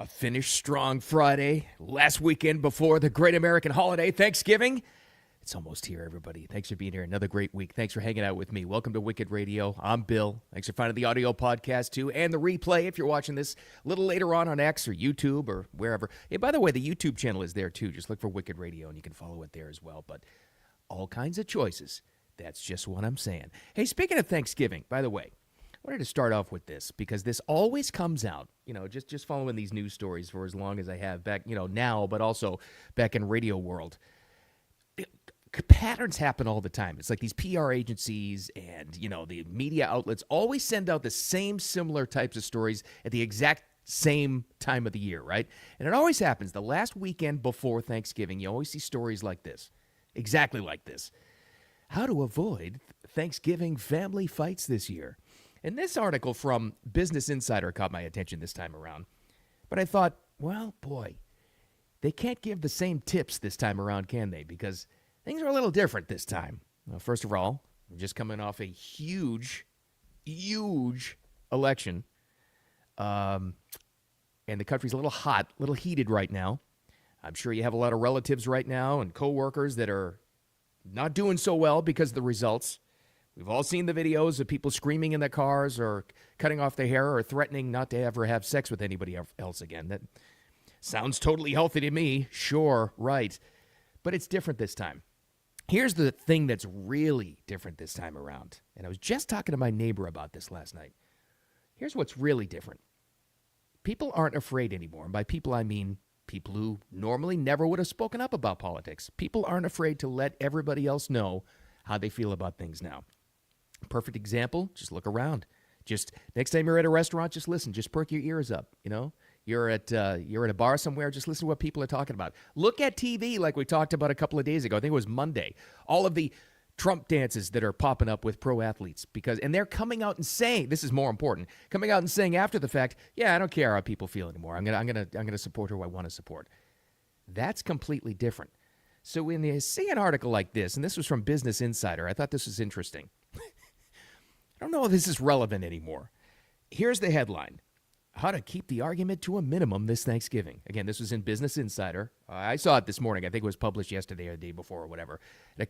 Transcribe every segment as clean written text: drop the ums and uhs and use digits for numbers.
A finish strong Friday, last weekend before the great American holiday, Thanksgiving. It's almost here, everybody. Thanks for being here. Another great week. Thanks for hanging out with me. Welcome to Wicked Radio. I'm Bill. Thanks for finding the audio podcast, too, and the replay if you're watching this a little later on X or YouTube or wherever. Hey, by the way, the YouTube channel is there, too. Just look for Wicked Radio, and you can follow it there as well. But all kinds of choices. That's just what I'm saying. Hey, speaking of Thanksgiving, by the way, I wanted to start off with this because this always comes out, just following these news stories for as long as I have back, now, but also back in radio world. Patterns happen all the time. It's like these PR agencies and, the media outlets always send out the same similar types of stories at the exact same time of the year, right? And it always happens. The last weekend before Thanksgiving, you always see stories like this, exactly like this. How to avoid Thanksgiving family fights this year. And this article from Business Insider caught my attention this time around. But I thought, well, boy, they can't give the same tips this time around, can they? Because things are a little different this time. Well, first of all, we're just coming off a huge election. And the country's a little hot, a little heated right now. I'm sure you have a lot of relatives right now and coworkers that are not doing so well because of the results. We've all seen the videos of people screaming in their cars or cutting off their hair or threatening not to ever have sex with anybody else again. That sounds totally healthy to me. Sure, right. But it's different this time. Here's the thing that's really different this time around. And I was just talking to my neighbor about this last night. Here's what's really different. People aren't afraid anymore. And by people, I mean people who normally never would have spoken up about politics. People aren't afraid to let everybody else know how they feel about things now. Perfect example, just look around. Just next time you're at a restaurant, just listen. Just perk your ears up, You're at a bar somewhere, just listen to what people are talking about. Look at TV like we talked about a couple of days ago. I think it was Monday. All of the Trump dances that are popping up with pro athletes and they're coming out and saying, this is more important, coming out and saying after the fact, yeah, I don't care how people feel anymore. I'm gonna support who I want to support. That's completely different. So when you see an article like this, and this was from Business Insider, I thought this was interesting. I don't know if this is relevant anymore. Here's the headline. How to keep the argument to a minimum this Thanksgiving. Again, this was in Business Insider. I saw it this morning. I think it was published yesterday or the day before or whatever. And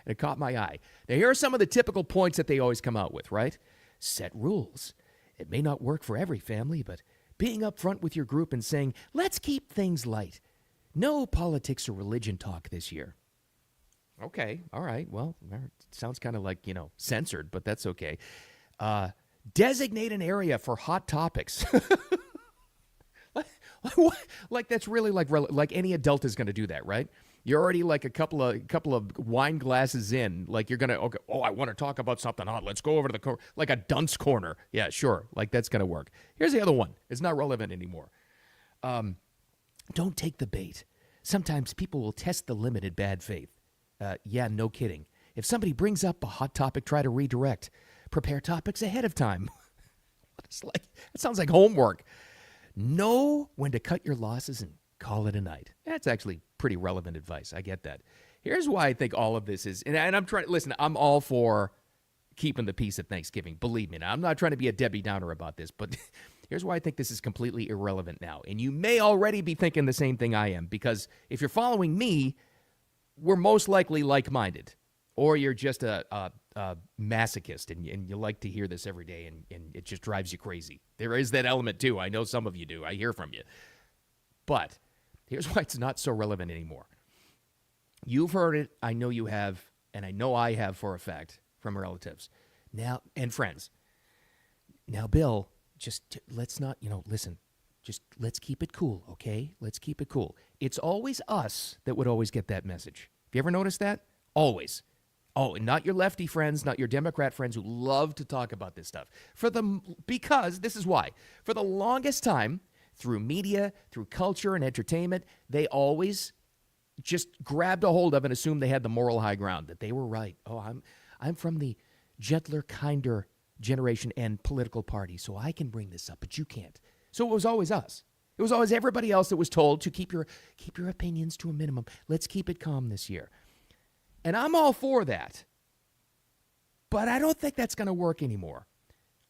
it caught my eye. Now, here are some of the typical points that they always come out with, right? Set rules. It may not work for every family, but being upfront with your group and saying, let's keep things light. No politics or religion talk this year. Okay, all right. Well, it sounds kind of like, censored, but that's okay. Designate an area for hot topics. Like that's really like any adult is going to do that, right? You're already like a couple of wine glasses in, like you're going to, okay, I want to talk about something hot. Let's go over to the like a dunce corner. Yeah, sure. Like that's going to work. Here's the other one. It's not relevant anymore. Don't take the bait. Sometimes people will test the limit in bad faith. Yeah, no kidding. If somebody brings up a hot topic, try to redirect. Prepare topics ahead of time. It sounds like homework. Know when to cut your losses and call it a night. That's actually pretty relevant advice. I get that. Here's why I think all of this is, and I'm trying, listen, I'm all for keeping the peace at Thanksgiving. Believe me, now, I'm not trying to be a Debbie Downer about this, but here's why I think this is completely irrelevant now. And you may already be thinking the same thing I am, because if you're following me, we're most likely like-minded, or you're just a masochist and you like to hear this every day and it just drives you crazy. There is that element too. I know some of you do. I hear from you. But here's why it's not so relevant anymore. You've heard it. I know you have, and I know I have for a fact from relatives now and friends. Now, Bill, just let's not, listen, just let's keep it cool, okay? Let's keep it cool. It's always us that would always get that message. Have you ever noticed that? Always. Oh, and not your lefty friends, not your Democrat friends who love to talk about this stuff. Because this is why. For the longest time, through media, through culture and entertainment, they always just grabbed a hold of and assumed they had the moral high ground, that they were right. Oh, I'm from the gentler, kinder generation and political party, so I can bring this up, but you can't. So it was always us. It was always everybody else that was told to keep your opinions to a minimum. Let's keep it calm this year. And I'm all for that. But I don't think that's going to work anymore.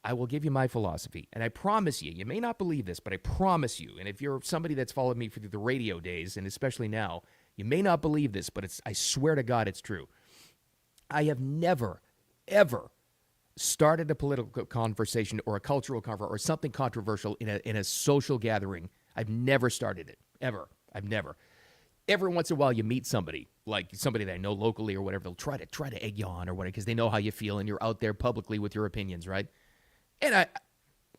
I will give you my philosophy. And I promise you, you may not believe this, but I promise you, and if you're somebody that's followed me through the radio days, and especially now, you may not believe this, but I swear to God it's true. I have never, ever started a political conversation or a cultural conversation or something controversial in a social gathering. I've never started it, ever. I've never. Every once in a while you meet somebody, like somebody that I know locally or whatever, they'll try to egg you on or whatever because they know how you feel and you're out there publicly with your opinions, right? And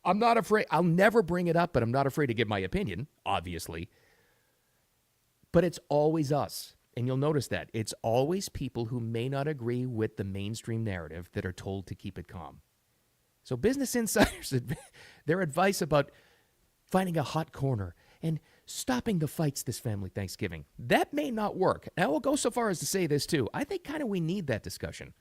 I'm not afraid. I'll never bring it up, but I'm not afraid to give my opinion, obviously. But it's always us. And you'll notice that. It's always people who may not agree with the mainstream narrative that are told to keep it calm. So Business Insiders, their advice about finding a hot corner and stopping the fights this family Thanksgiving, that may not work. And I will go so far as to say this too. I think kind of we need that discussion.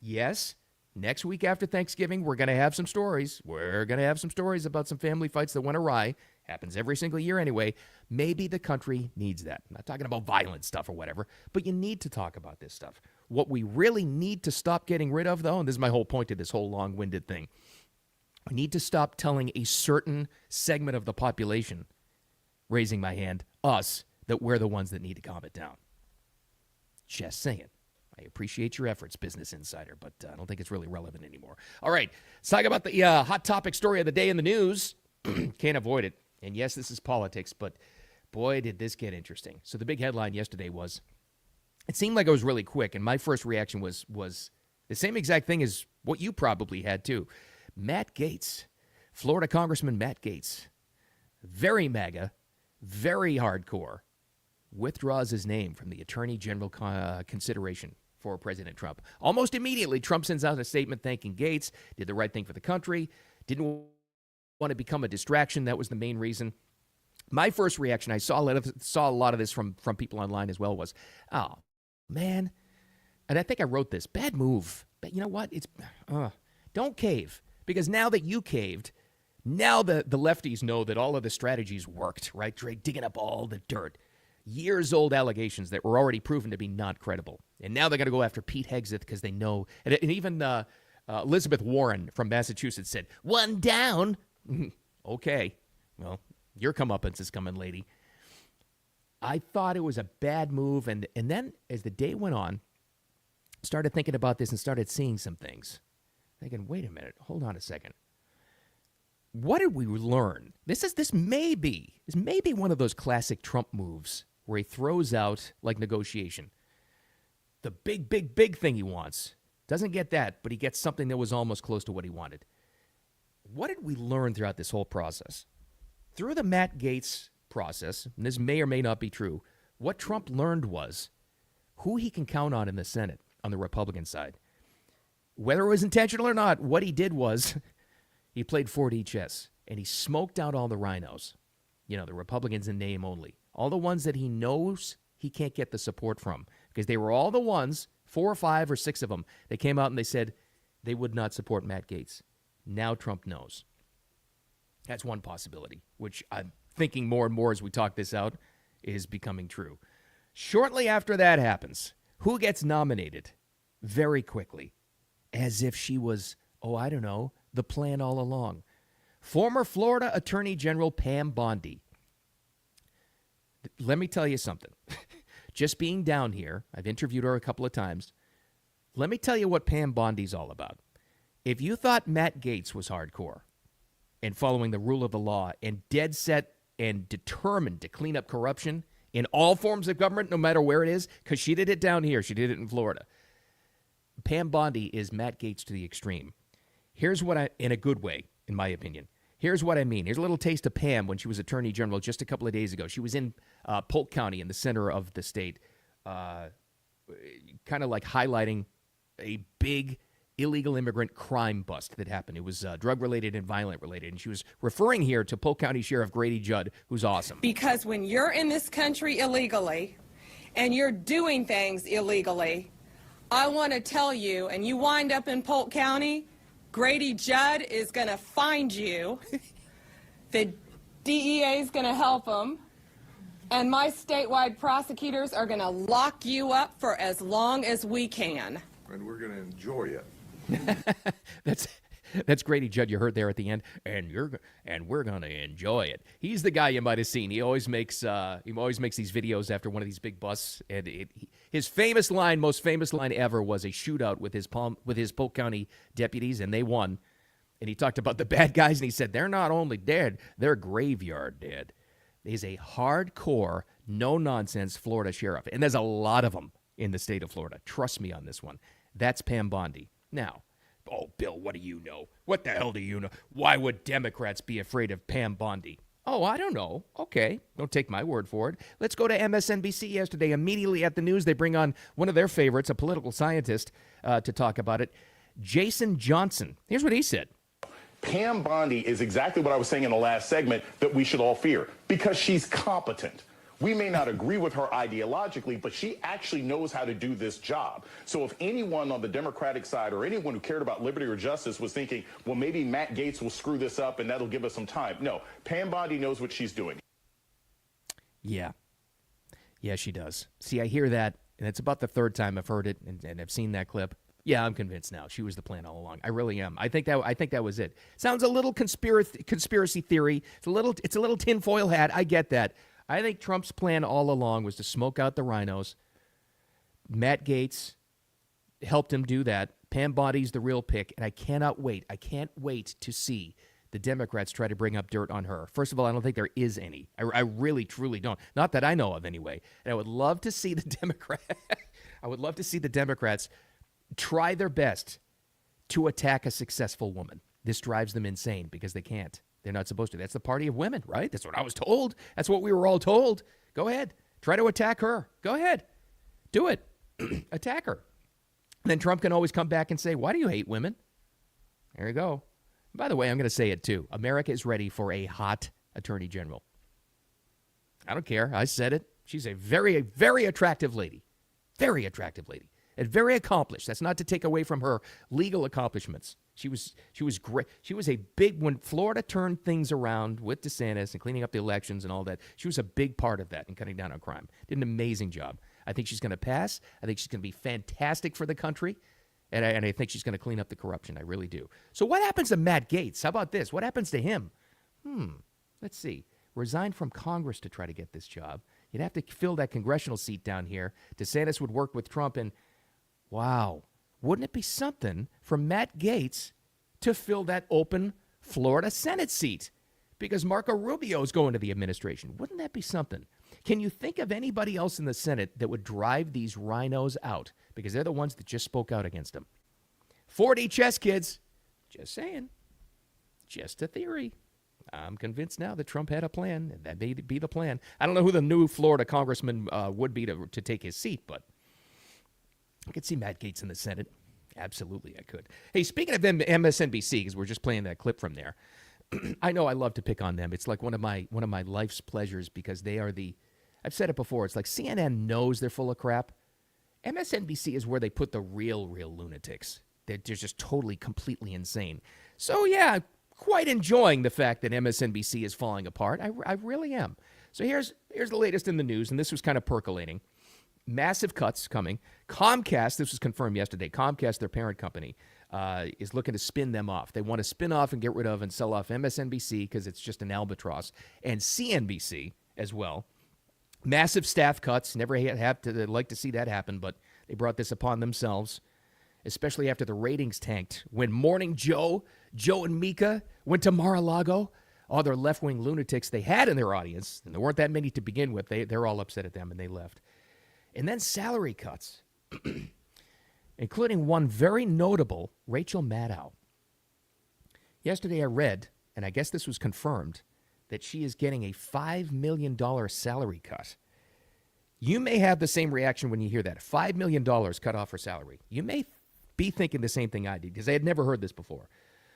Yes, next week after Thanksgiving, we're going to have some stories. We're going to have some stories about some family fights that went awry. Happens every single year anyway. Maybe the country needs that. I'm not talking about violent stuff or whatever, but you need to talk about this stuff. What we really need to stop getting rid of, though, and this is my whole point to this whole long-winded thing, we need to stop telling a certain segment of the population, raising my hand, us, that we're the ones that need to calm it down. Just saying. I appreciate your efforts, Business Insider, but I don't think it's really relevant anymore. All right, let's talk about the hot topic story of the day in the news. Can't avoid it. And yes, this is politics, but boy, did this get interesting. So the big headline yesterday was, it seemed like it was really quick, and my first reaction was the same exact thing as what you probably had too. Matt Gaetz, Florida Congressman Matt Gaetz, very MAGA, very hardcore, withdraws his name from the Attorney General consideration for President Trump. Almost immediately, Trump sends out a statement thanking Gaetz, did the right thing for the country, didn't want to become a distraction. That was the main reason. My first reaction, I saw a lot of this from people online as well, was, oh, man. And I think I wrote this, bad move. But you know what? Don't cave. Because now that you caved, now the lefties know that all of the strategies worked, right? Digging up all the dirt. Years-old allegations that were already proven to be not credible. And now they're going to go after Pete Hegseth because they know. And even Elizabeth Warren from Massachusetts said, one down. Okay. Well, your comeuppance is coming, lady. I thought it was a bad move. And then as the day went on, started thinking about this and started seeing some things. Thinking, wait a minute, hold on a second. What did we learn? This may be one of those classic Trump moves where he throws out, like negotiation, the big thing he wants. Doesn't get that, but he gets something that was almost close to what he wanted. What did we learn throughout this whole process? Through the Matt Gaetz process, and this may or may not be true, what Trump learned was who he can count on in the Senate on the Republican side. Whether it was intentional or not, what he did was he played 4D chess, and he smoked out all the rhinos. You know, the Republicans in name only. All the ones that he knows he can't get the support from, because they were all the ones, 4 or 5 or 6 of them, that came out and they said they would not support Matt Gaetz. Now Trump knows. That's one possibility, which I'm thinking more and more as we talk this out is becoming true. Shortly after that happens, who gets nominated? Very quickly. As if she was, I don't know, the plan all along. Former Florida Attorney General Pam Bondi. Let me tell you something. Just being down here, I've interviewed her a couple of times. Let me tell you what Pam Bondi's all about. If you thought Matt Gaetz was hardcore and following the rule of the law and dead set and determined to clean up corruption in all forms of government, no matter where it is, because she did it down here, she did it in Florida. Pam Bondi is Matt Gaetz to the extreme. Here's what in a good way, in my opinion. Here's what I mean. Here's a little taste of Pam when she was Attorney General just a couple of days ago. She was in Polk County in the center of the state, kind of like highlighting a big illegal immigrant crime bust that happened. It was drug-related and violent-related. And she was referring here to Polk County Sheriff Grady Judd, who's awesome. Because when you're in this country illegally and you're doing things illegally, I want to tell you, and you wind up in Polk County, Grady Judd is going to find you. The DEA is going to help him. And my statewide prosecutors are going to lock you up for as long as we can. And we're going to enjoy it. That's Grady Judd you heard there at the end, and we're gonna enjoy it. He's the guy you might have seen. He always makes these videos after one of these big busts, and his most famous line ever was a shootout with his Polk County deputies, and they won. And he talked about the bad guys, and he said they're not only dead, they're graveyard dead. He's a hardcore, no nonsense Florida sheriff, and there's a lot of them in the state of Florida. Trust me on this one. That's Pam Bondi. Now, oh, Bill, what do you know? What the hell do you know? Why would Democrats be afraid of Pam Bondi? Oh, I don't know. Okay, don't take my word for it. Let's go to MSNBC yesterday. Immediately at the news, they bring on one of their favorites, a political scientist, to talk about it, Jason Johnson. Here's what he said. Pam Bondi is exactly what I was saying in the last segment that we should all fear, because she's competent. We may not agree with her ideologically, but she actually knows how to do this job. So if anyone on the Democratic side or anyone who cared about liberty or justice was thinking, well, maybe Matt Gaetz will screw this up and that'll give us some time. No, Pam Bondi knows what she's doing. Yeah. Yeah, she does. See, I hear that, and it's about the third time I've heard it and I've seen that clip. Yeah, I'm convinced now. She was the plan all along. I really am. I think that was it. Sounds a little conspiracy theory. It's a little tinfoil hat. I get that. I think Trump's plan all along was to smoke out the rhinos. Matt Gaetz helped him do that. Pam Bondi's the real pick, and I cannot wait. I can't wait to see the Democrats try to bring up dirt on her. First of all, I don't think there is any. I really, truly don't. Not that I know of, anyway. And I would love to see the Democrats try their best to attack a successful woman. This drives them insane because they can't. They're not supposed to. That's the party of women, right? That's what I was told. That's what we were all told. Go ahead. Try to attack her. Go ahead. Do it. Attack her. And then Trump can always come back and say, why do you hate women? There you go. By the way, I'm going to say it too. America is ready for a hot attorney general. I don't care. I said it. She's a very, very attractive lady. Very attractive lady. And very accomplished. That's not to take away from her legal accomplishments. She was great. She was a big, when Florida turned things around with DeSantis and cleaning up the elections and all that, she was a big part of that in cutting down on crime. Did an amazing job. I think she's going to pass. I think she's going to be fantastic for the country. And I think she's going to clean up the corruption. I really do. So what happens to Matt Gaetz? How about this? What happens to him? Let's see. Resigned from Congress to try to get this job. You'd have to fill that congressional seat down here. DeSantis would work with Trump, and wow, wouldn't it be something for Matt Gaetz to fill that open Florida Senate seat? Because Marco Rubio is going to the administration. Wouldn't that be something? Can you think of anybody else in the Senate that would drive these rhinos out? Because they're the ones that just spoke out against him. 4D chess, kids. Just saying. Just a theory. I'm convinced now that Trump had a plan, and that may be the plan. I don't know who the new Florida congressman would be to take his seat, but I could see Matt Gaetz in the Senate. Absolutely, I could. Hey, speaking of MSNBC, because we're just playing that clip from there, I know I love to pick on them. It's like one of my life's pleasures because they are I've said it before, it's like CNN knows they're full of crap. MSNBC is where they put the real lunatics. They're just totally, completely insane. So, yeah, quite enjoying the fact that MSNBC is falling apart. I really am. So here's the latest in the news, and this was kind of percolating. Massive cuts coming. Comcast, this was confirmed yesterday, Comcast, their parent company, is looking to spin them off. They want to spin off and get rid of and sell off MSNBC because it's just an albatross, and CNBC as well. Massive staff cuts. Never like to see that happen, but they brought this upon themselves, especially after the ratings tanked. When Morning Joe and Mika went to Mar-a-Lago, all their left-wing lunatics they had in their audience, and there weren't that many to begin with, they're all upset at them, and they left. And then salary cuts, including one very notable, Rachel Maddow. Yesterday I read, and I guess this was confirmed, that she is getting a $5 million salary cut. You may have the same reaction when you hear that. $5 million cut off her salary. You may be thinking the same thing I did, because I had never heard this before.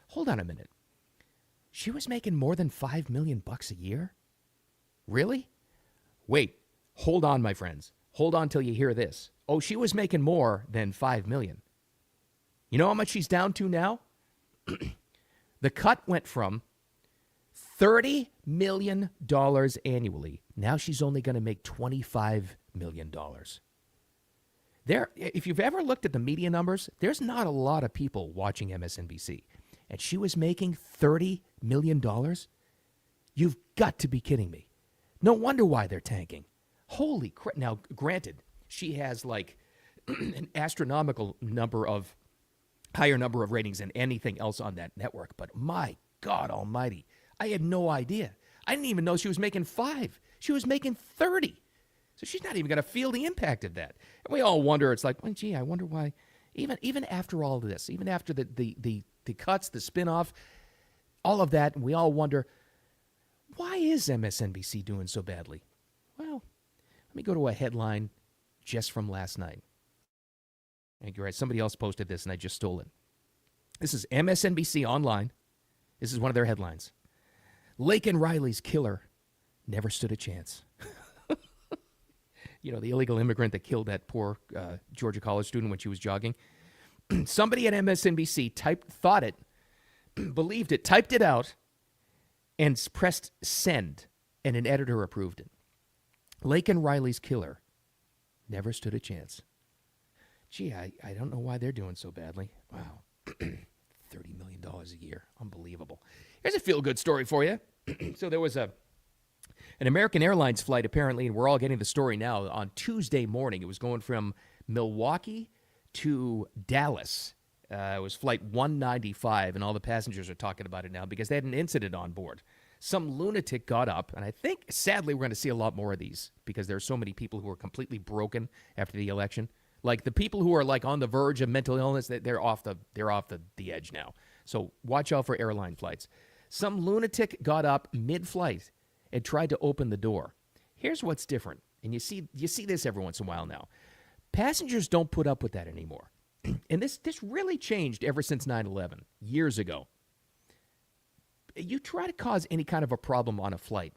Hold on a minute. She was making more than $5 million a year? Really? Wait, hold on, my friends. Hold on till you hear this. Oh, she was making more than $5 million. You know how much she's down to now? The cut went from $30 million annually. Now she's only going to make $25 million. If you've ever looked at the media numbers, there's not a lot of people watching MSNBC. and she was making $30 million? You've got to be kidding me. No wonder why they're tanking. Holy crap. Now, granted, she has like an astronomical higher number of ratings than anything else on that network. But my God almighty, I had no idea. I didn't even know she was making 5. She was making 30. So she's not even going to feel the impact of that. And we all wonder, it's like, well, gee, I wonder why, even after all of this, even after the cuts, the spinoff, all of that, we all wonder, why is MSNBC doing so badly? Well, let me go to a headline just from last night. Thank you, right. Somebody else posted this, and I just stole it. This is MSNBC Online. This is one of their headlines. Laken Riley's killer never stood a chance. You know, the illegal immigrant that killed that poor Georgia college student when she was jogging. Somebody at MSNBC thought it, believed it, typed it out, and pressed send, and an editor approved it. Laken Riley's killer never stood a chance. Gee, I don't know why they're doing so badly. Wow. $30 million a year. Unbelievable. Here's a feel-good story for you. So there was an American Airlines flight, apparently, and we're all getting the story now, on Tuesday morning. It was going from Milwaukee to Dallas. It was flight 195, and all the passengers are talking about it now because they had an incident on board. Some lunatic got up, and I think, sadly, we're going to see a lot more of these because there are so many people who are completely broken after the election. Like the people who are like on the verge of mental illness, they're off the edge now. So watch out for airline flights. Some lunatic got up mid-flight and tried to open the door. Here's what's different, and you see this every once in a while now. Passengers don't put up with that anymore. And this really changed ever since 9/11, years ago. You try to cause any kind of a problem on a flight,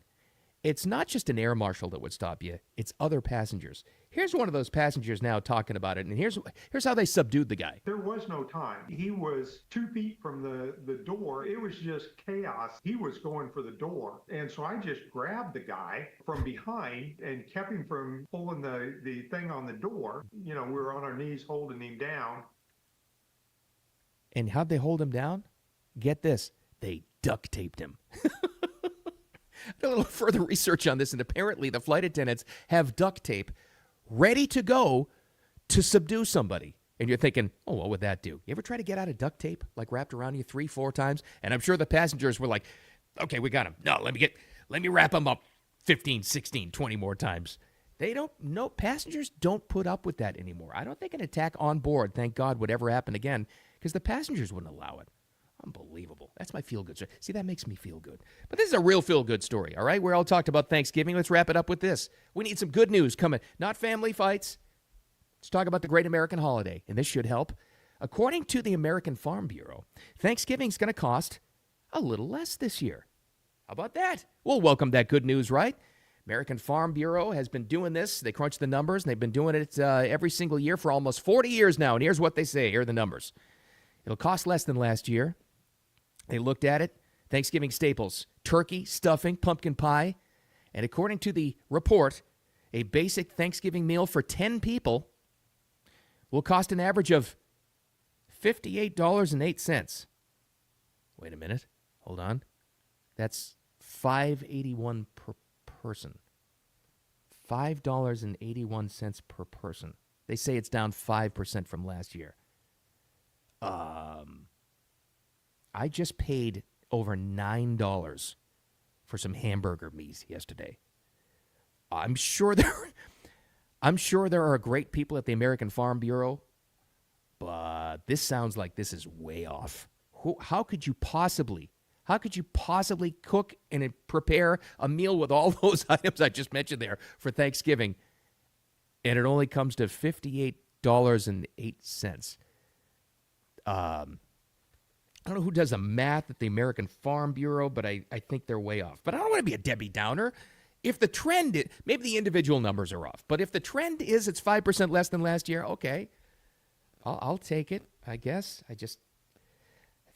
it's not just an air marshal that would stop you, it's other passengers. Here's one of those passengers now talking about it, and here's how they subdued the guy. There was no time. He was 2 feet from the door. It was just chaos. He was going for the door. And so I just grabbed the guy from behind and kept him from pulling the thing on the door. You know, we were on our knees holding him down. And how'd they hold him down? Get this, they duct taped him. A little further research on this, and apparently the flight attendants have duct tape ready to go to subdue somebody. And you're thinking, oh, what would that do? You ever try to get out of duct tape, like wrapped around you 3-4 times? And I'm sure the passengers were like, okay, we got him. No, let me wrap him up 15, 16, 20 more times. Passengers don't put up with that anymore. I don't think an attack on board, thank God, would ever happen again, because the passengers wouldn't allow it. Unbelievable. That's my feel-good story. See, that makes me feel good. But this is a real feel-good story, all right? We're all talked about Thanksgiving. Let's wrap it up with this. We need some good news coming. Not family fights. Let's talk about the great American holiday, and this should help. According to the American Farm Bureau, Thanksgiving's going to cost a little less this year. How about that? We'll welcome that good news, right? American Farm Bureau has been doing this. They crunch the numbers, and they've been doing it every single year for almost 40 years now. And here's what they say. Here are the numbers. It'll cost less than last year. They looked at it. Thanksgiving staples, turkey, stuffing, pumpkin pie. And according to the report, a basic Thanksgiving meal for 10 people will cost an average of $58.08. Wait a minute. Hold on. That's $5.81 per person. $5.81 per person. They say it's down 5% from last year. I just paid over $9 for some hamburger meat yesterday. I'm sure there are great people at the American Farm Bureau, but this sounds like this is way off. How could you possibly cook and prepare a meal with all those items I just mentioned there for Thanksgiving, and it only comes to $58.08? I don't know who does the math at the American Farm Bureau, but I think they're way off. But I don't want to be a Debbie Downer. If the trend is, maybe the individual numbers are off, but if the trend is it's 5% less than last year, okay, I'll take it, I guess. I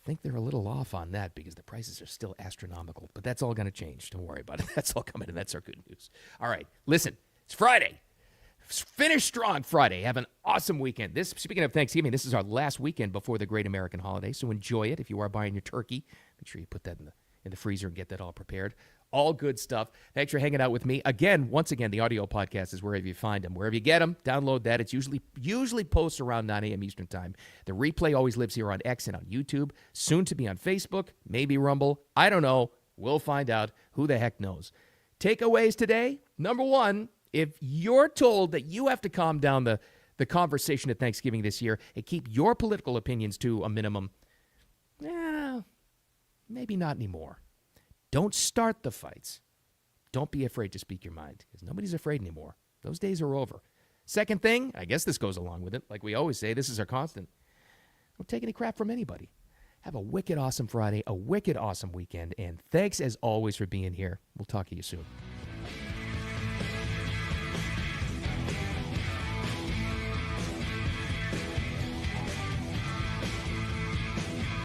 think they're a little off on that because the prices are still astronomical, but that's all going to change. Don't worry about it. That's all coming, and that's our good news. All right, listen, it's Friday. Finish strong Friday. Have an awesome weekend. Speaking of Thanksgiving, this is our last weekend before the great American holiday, so enjoy it. If you are buying your turkey, make sure you put that in the freezer and get that all prepared. All good stuff. Thanks for hanging out with me. Once again, the audio podcast is wherever you find them. Wherever you get them, download that. It's usually posts around 9 a.m. Eastern Time. The replay always lives here on X and on YouTube, soon to be on Facebook, maybe Rumble. I don't know. We'll find out. Who the heck knows? Takeaways today. Number one, if you're told that you have to calm down the conversation at Thanksgiving this year and keep your political opinions to a minimum, maybe not anymore. Don't start the fights. Don't be afraid to speak your mind, because nobody's afraid anymore. Those days are over. Second thing, I guess this goes along with it. Like we always say, this is our constant. Don't take any crap from anybody. Have a wicked awesome Friday, a wicked awesome weekend, and thanks as always for being here. We'll talk to you soon.